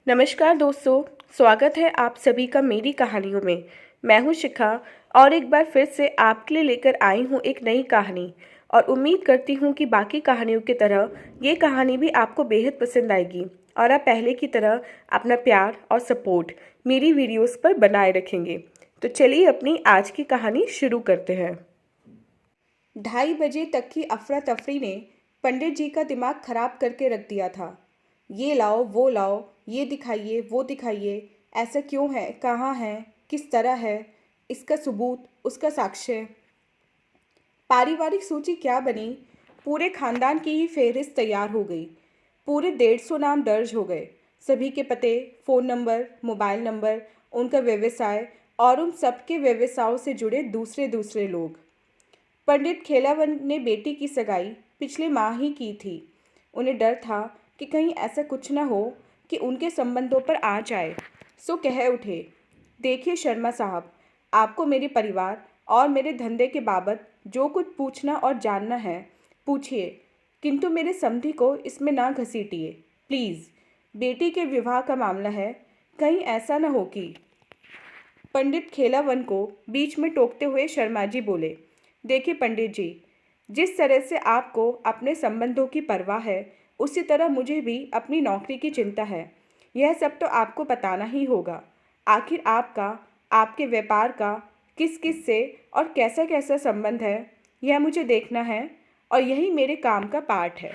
नमस्कार दोस्तों, स्वागत है आप सभी का मेरी कहानियों में। मैं हूं शिखा और एक बार फिर से आपके लिए लेकर आई हूं एक नई कहानी और उम्मीद करती हूं कि बाकी कहानियों की तरह ये कहानी भी आपको बेहद पसंद आएगी और आप पहले की तरह अपना प्यार और सपोर्ट मेरी वीडियोस पर बनाए रखेंगे। तो चलिए अपनी आज की कहानी शुरू करते हैं। 2:30 बजे तक की अफरा तफरी ने पंडित जी का दिमाग खराब करके रख दिया था। ये लाओ वो लाओ, ये दिखाइए वो दिखाइए, ऐसा क्यों है, कहाँ है, किस तरह है, इसका सबूत, उसका साक्ष्य। पारिवारिक सूची क्या बनी? पूरे खानदान की ही फेहरिस्त तैयार हो गई। पूरे 150 नाम दर्ज हो गए। सभी के पते, फ़ोन नंबर, मोबाइल नंबर, उनका व्यवसाय और उन सबके व्यवसायों से जुड़े दूसरे दूसरे लोग। पंडित खेलावन ने बेटी की सगाई पिछले माह ही की थी। उन्हें डर था कि कहीं ऐसा कुछ न हो कि उनके संबंधों पर आँच आए, सो कह उठे, देखिए शर्मा साहब, आपको मेरे परिवार और मेरे धंधे के बाबत जो कुछ पूछना और जानना है पूछिए, किंतु मेरे समधी को इसमें ना घसीटिए प्लीज़। बेटी के विवाह का मामला है, कहीं ऐसा न हो कि। पंडित खेलावन को बीच में टोकते हुए शर्मा जी बोले, देखिए पंडित जी, जिस तरह से आपको अपने संबंधों की परवाह है उसी तरह मुझे भी अपनी नौकरी की चिंता है। यह सब तो आपको बताना ही होगा। आखिर आपका, आपके व्यापार का किस किस से और कैसा कैसा संबंध है, यह मुझे देखना है और यही मेरे काम का पार्ट है।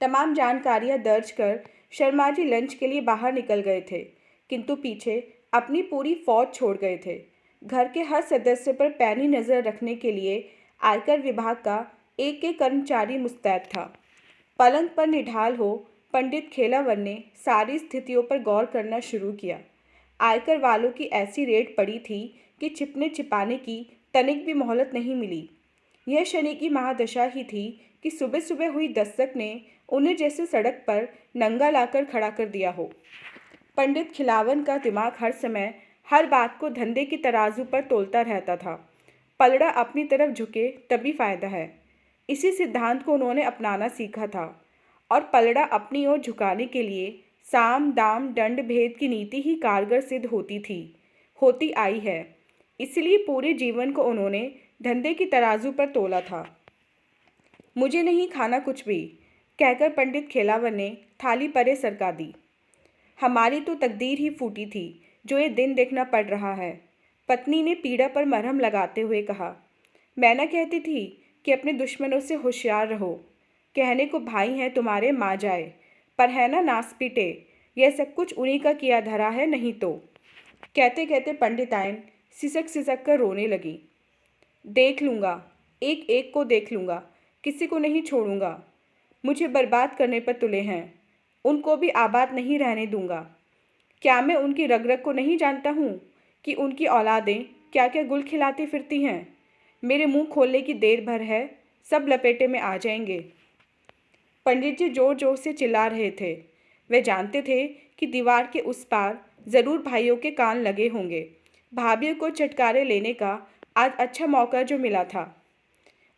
तमाम जानकारियां दर्ज कर शर्मा जी लंच के लिए बाहर निकल गए थे, किंतु पीछे अपनी पूरी फौज छोड़ गए थे। घर के हर सदस्य पर पैनी नज़र रखने के लिए आयकर विभाग का एक एक कर्मचारी मुस्तैद था। पलंग पर निढाल हो पंडित खेलावन ने सारी स्थितियों पर गौर करना शुरू किया। आयकर वालों की ऐसी रेड पड़ी थी कि छिपने छिपाने की तनिक भी मोहलत नहीं मिली। यह शनि की महादशा ही थी कि सुबह सुबह हुई दस्तक ने उन्हें जैसे सड़क पर नंगा लाकर खड़ा कर दिया हो। पंडित खिलावन का दिमाग हर समय हर बात को धंधे की तराजू पर तोलता रहता था। पलड़ा अपनी तरफ झुके तभी फायदा है, इसी सिद्धांत को उन्होंने अपनाना सीखा था और पलड़ा अपनी ओर झुकाने के लिए साम दाम दंड भेद की नीति ही कारगर सिद्ध होती आई है। इसलिए पूरे जीवन को उन्होंने धंधे की तराजू पर तोला था। मुझे नहीं खाना कुछ भी, कहकर पंडित खेलावन ने थाली परे सरका दी। हमारी तो तकदीर ही फूटी थी जो ये दिन देखना पड़ रहा है, पत्नी ने पीड़ा पर मरहम लगाते हुए कहा। मैं ना कहती थी कि अपने दुश्मनों से होशियार रहो। कहने को भाई हैं तुम्हारे माँ जाए, पर है ना नास पीटे, यह सब कुछ उन्हीं का किया धरा है नहीं तो। कहते कहते पंडिताइन सिसक सिसक कर रोने लगी। देख लूँगा, एक एक को देख लूँगा, किसी को नहीं छोड़ूंगा। मुझे बर्बाद करने पर तुले हैं, उनको भी आबाद नहीं रहने दूंगा। क्या मैं उनकी रग रग को नहीं जानता हूँ कि उनकी औलादें क्या क्या गुल खिलाती फिरती हैं। मेरे मुंह खोलने की देर भर है, सब लपेटे में आ जाएंगे। पंडित जी जोर जोर से चिल्ला रहे थे। वे जानते थे कि दीवार के उस पार ज़रूर भाइयों के कान लगे होंगे। भाभीियों को चटकारे लेने का आज अच्छा मौका जो मिला था।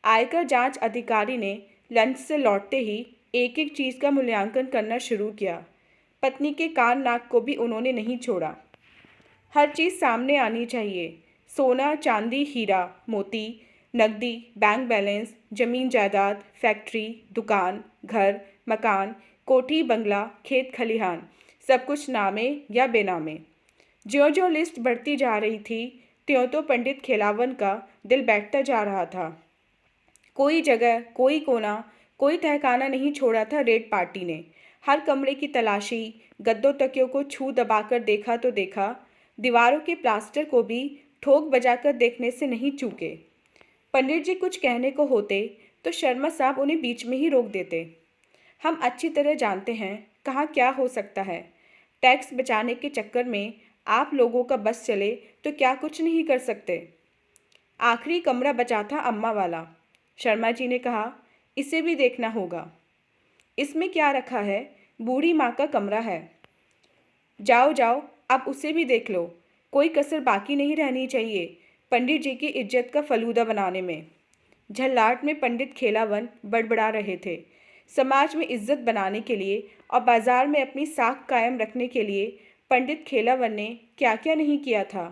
आयकर जांच अधिकारी ने लंच से लौटते ही एक एक चीज़ का मूल्यांकन करना शुरू किया। पत्नी के कान नाक को भी उन्होंने नहीं छोड़ा। हर चीज़ सामने आनी चाहिए, सोना चांदी हीरा मोती, नकदी, बैंक बैलेंस, ज़मीन जायदाद, फैक्ट्री, दुकान, घर, मकान, कोठी बंगला, खेत खलिहान, सब कुछ नामे या बेनामे। ज्यों ज्यों लिस्ट बढ़ती जा रही थी त्यों तो पंडित खेलावन का दिल बैठता जा रहा था। कोई जगह, कोई कोना, कोई तहखाना नहीं छोड़ा था रेड पार्टी ने। हर कमरे की तलाशी, गद्दों तकियों को छू दबाकर देखा तो देखा, दीवारों के प्लास्टर को भी ठोक बजाकर देखने से नहीं चूके। पंडित जी कुछ कहने को होते तो शर्मा साहब उन्हें बीच में ही रोक देते। हम अच्छी तरह जानते हैं कहाँ क्या हो सकता है। टैक्स बचाने के चक्कर में आप लोगों का बस चले तो क्या कुछ नहीं कर सकते। आखिरी कमरा बचा था अम्मा वाला। शर्मा जी ने कहा, इसे भी देखना होगा। इसमें क्या रखा है? बूढ़ी माँ का कमरा है। जाओ जाओ, अब उसे भी देख लो, कोई कसर बाकी नहीं रहनी चाहिए पंडित जी की इज्जत का फलूदा बनाने में। झल्लाट में पंडित खेलावन बड़बड़ा रहे थे। समाज में इज्जत बनाने के लिए और बाजार में अपनी साख कायम रखने के लिए पंडित खेलावन ने क्या क्या नहीं किया था।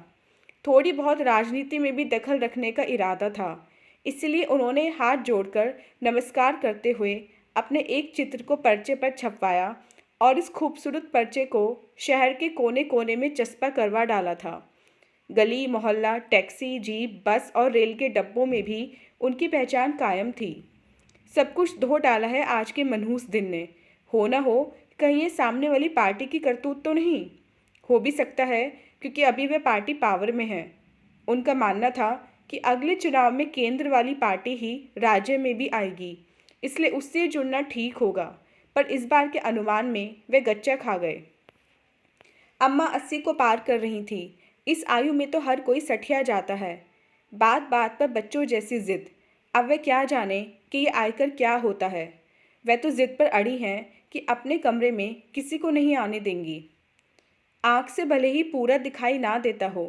थोड़ी बहुत राजनीति में भी दखल रखने का इरादा था। इसलिए उन्होंने हाथ जोड़कर नमस्कार करते हुए अपने एक चित्र को पर्चे पर छपवाया और इस खूबसूरत पर्चे को शहर के कोने कोने में चस्पा करवा डाला था। गली मोहल्ला, टैक्सी, जीप, बस और रेल के डब्बों में भी उनकी पहचान कायम थी। सब कुछ धो डाला है आज के मनहूस दिन ने। हो न हो कहीं ये सामने वाली पार्टी की करतूत तो नहीं। हो भी सकता है क्योंकि अभी वह पार्टी पावर में है। उनका मानना था कि अगले चुनाव में केंद्र वाली पार्टी ही राज्य में भी आएगी, इसलिए उससे जुड़ना ठीक होगा। पर इस बार के अनुमान में वे गच्चा खा गए। अम्मा 80 को पार कर रही थी। इस आयु में तो हर कोई सठिया जाता है। बात बात पर बच्चों जैसी जिद। अब वह क्या जाने कि ये आयकर क्या होता है। वह तो जिद पर अड़ी हैं कि अपने कमरे में किसी को नहीं आने देंगी। आँख से भले ही पूरा दिखाई ना देता हो,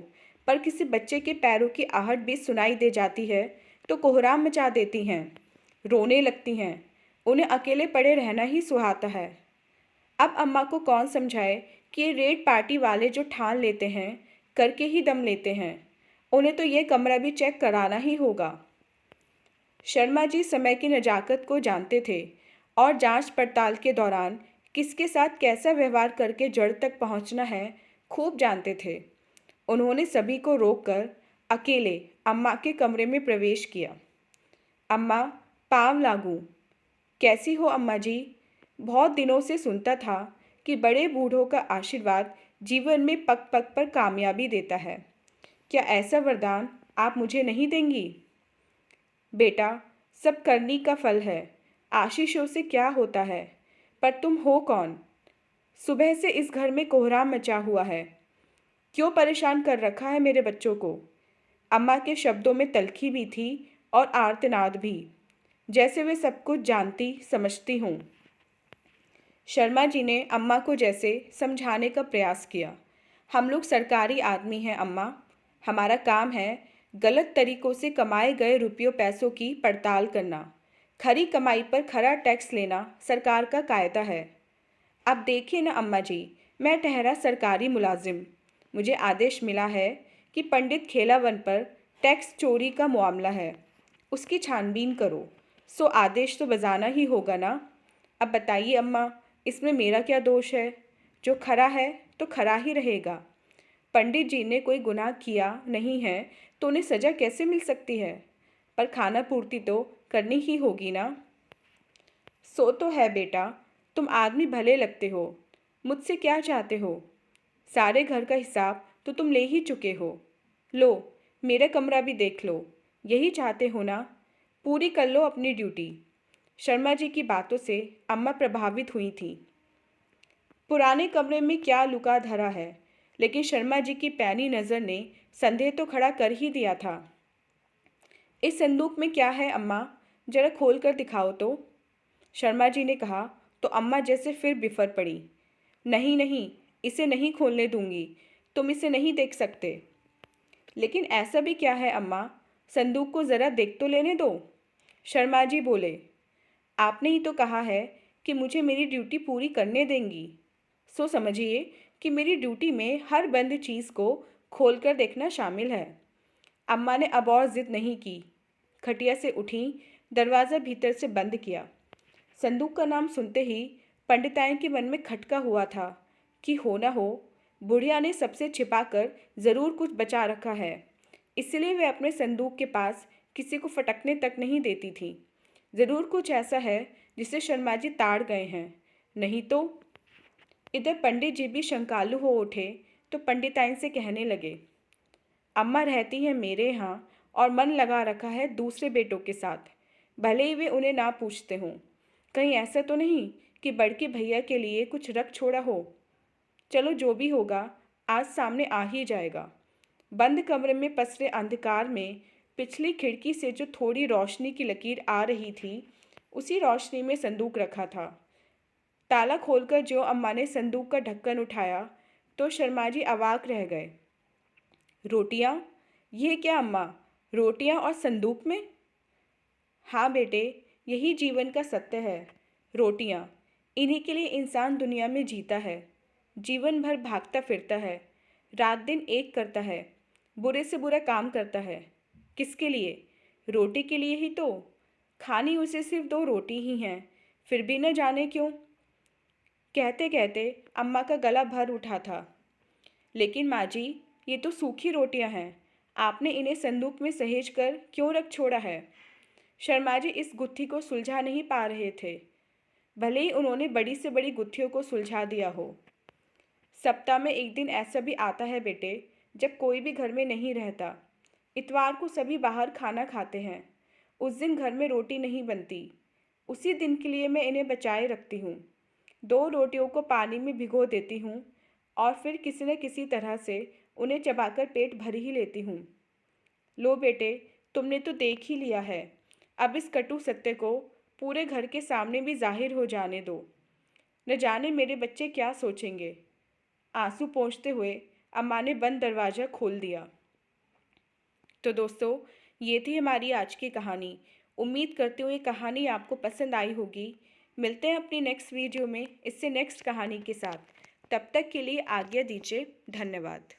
पर किसी बच्चे के पैरों की आहट भी सुनाई दे जाती है तो कोहराम मचा देती हैं, रोने लगती हैं। उन्हें अकेले पड़े रहना ही सुहाता है। अब अम्मा को कौन समझाए कि ये रेड पार्टी वाले जो ठान लेते हैं करके ही दम लेते हैं। उन्हें तो ये कमरा भी चेक कराना ही होगा। शर्मा जी समय की नजाकत को जानते थे और जांच पड़ताल के दौरान किसके साथ कैसा व्यवहार करके जड़ तक पहुंचना है खूब जानते थे। उन्होंने सभी को रोककर अकेले अम्मा के कमरे में प्रवेश किया। अम्मा, पाँव लागूं। कैसी हो अम्मा जी? बहुत दिनों से सुनता था कि बड़े बूढ़ों का आशीर्वाद जीवन में पग पग पर कामयाबी देता है। क्या ऐसा वरदान आप मुझे नहीं देंगी? बेटा, सब करनी का फल है। आशीषों से क्या होता है? पर तुम हो कौन? सुबह से इस घर में कोहराम मचा हुआ है। क्यों परेशान कर रखा है मेरे बच्चों को? अम्मा के शब्दों में तल्खी भी थी और आर्तनाद भी, जैसे वे सब कुछ जानती समझती हूँ। शर्मा जी ने अम्मा को जैसे समझाने का प्रयास किया। हम लोग सरकारी आदमी हैं अम्मा। हमारा काम है गलत तरीकों से कमाए गए रुपयों पैसों की पड़ताल करना। खरी कमाई पर खरा टैक्स लेना सरकार का कायदा है। अब देखिए ना अम्मा जी, मैं ठहरा सरकारी मुलाजिम। मुझे आदेश मिला है कि पंडित खेलावन पर टैक्स चोरी का मामला है, उसकी छानबीन करो। सो आदेश तो बजाना ही होगा ना। अब बताइए अम्मा, इसमें मेरा क्या दोष है? जो खरा है तो खरा ही रहेगा। पंडित जी ने कोई गुनाह किया नहीं है तो उन्हें सज़ा कैसे मिल सकती है? पर खाना पूर्ति तो करनी ही होगी ना। सो तो है बेटा, तुम आदमी भले लगते हो। मुझसे क्या चाहते हो? सारे घर का हिसाब तो तुम ले ही चुके हो। लो, मेरा कमरा भी देख लो। यही चाहते हो ना? पूरी कर लो अपनी ड्यूटी। शर्मा जी की बातों से अम्मा प्रभावित हुई थी। पुराने कमरे में क्या लुका धरा है, लेकिन शर्मा जी की पैनी नज़र ने संदेह तो खड़ा कर ही दिया था। इस संदूक में क्या है अम्मा? जरा खोल कर दिखाओ तो। शर्मा जी ने कहा तो अम्मा जैसे फिर बिफर पड़ी। नहीं नहीं, इसे नहीं खोलने दूंगी। तुम इसे नहीं देख सकते। लेकिन ऐसा भी क्या है अम्मा? संदूक को ज़रा देख तो लेने दो। शर्मा जी बोले, आपने ही तो कहा है कि मुझे मेरी ड्यूटी पूरी करने देंगी। सो समझिए कि मेरी ड्यूटी में हर बंद चीज़ को खोलकर देखना शामिल है। अम्मा ने अब और जिद नहीं की। खटिया से उठी, दरवाज़ा भीतर से बंद किया। संदूक का नाम सुनते ही पंडिताइन के मन में खटका हुआ था कि हो न हो बुढ़िया ने सबसे छिपाकर ज़रूर कुछ बचा रखा है। इसलिए वे अपने संदूक के पास किसी को फटकने तक नहीं देती थी। ज़रूर कुछ ऐसा है जिसे शर्मा जी ताड़ गए हैं, नहीं तो। इधर पंडित जी भी शंकालु हो उठे तो पंडिताइन से कहने लगे, अम्मा रहती हैं मेरे यहाँ और मन लगा रखा है दूसरे बेटों के साथ, भले ही वे उन्हें ना पूछते हों। कहीं ऐसा तो नहीं कि बड़के भैया के लिए कुछ रख छोड़ा हो। चलो जो भी होगा आज सामने आ ही जाएगा। बंद कमरे में पसरे अंधकार में पिछली खिड़की से जो थोड़ी रोशनी की लकीर आ रही थी, उसी रोशनी में संदूक रखा था। ताला खोलकर जो अम्मा ने संदूक का ढक्कन उठाया तो शर्मा जी अवाक रह गए। रोटियां? ये क्या अम्मा, रोटियां और संदूक में? हाँ बेटे, यही जीवन का सत्य है। रोटियां, इन्हीं के लिए इंसान दुनिया में जीता है, जीवन भर भागता फिरता है, रात दिन एक करता है, बुरे से बुरा काम करता है। किसके लिए? रोटी के लिए ही तो। खानी उसे सिर्फ दो रोटी ही हैं, फिर भी न जाने क्यों। कहते कहते अम्मा का गला भर उठा था। लेकिन माँ जी, ये तो सूखी रोटियां हैं, आपने इन्हें संदूक में सहेज कर क्यों रख छोड़ा है? शर्मा जी इस गुत्थी को सुलझा नहीं पा रहे थे, भले ही उन्होंने बड़ी से बड़ी गुत्थियों को सुलझा दिया हो। सप्ताह में एक दिन ऐसा भी आता है बेटे, जब कोई भी घर में नहीं रहता। इतवार को सभी बाहर खाना खाते हैं। उस दिन घर में रोटी नहीं बनती। उसी दिन के लिए मैं इन्हें बचाए रखती हूँ। दो रोटियों को पानी में भिगो देती हूँ और फिर किसी न किसी तरह से उन्हें चबाकर पेट भर ही लेती हूँ। लो बेटे, तुमने तो देख ही लिया है, अब इस कटु सत्य को पूरे घर के सामने भी जाहिर हो जाने दो। न जाने मेरे बच्चे क्या सोचेंगे। आंसू पोंछते हुए अम्मा ने बंद दरवाज़ा खोल दिया। तो दोस्तों, ये थी हमारी आज की कहानी। उम्मीद करती हूँ ये कहानी आपको पसंद आई होगी। मिलते हैं अपनी नेक्स्ट वीडियो में इससे नेक्स्ट कहानी के साथ। तब तक के लिए आज्ञा दीजिए। धन्यवाद।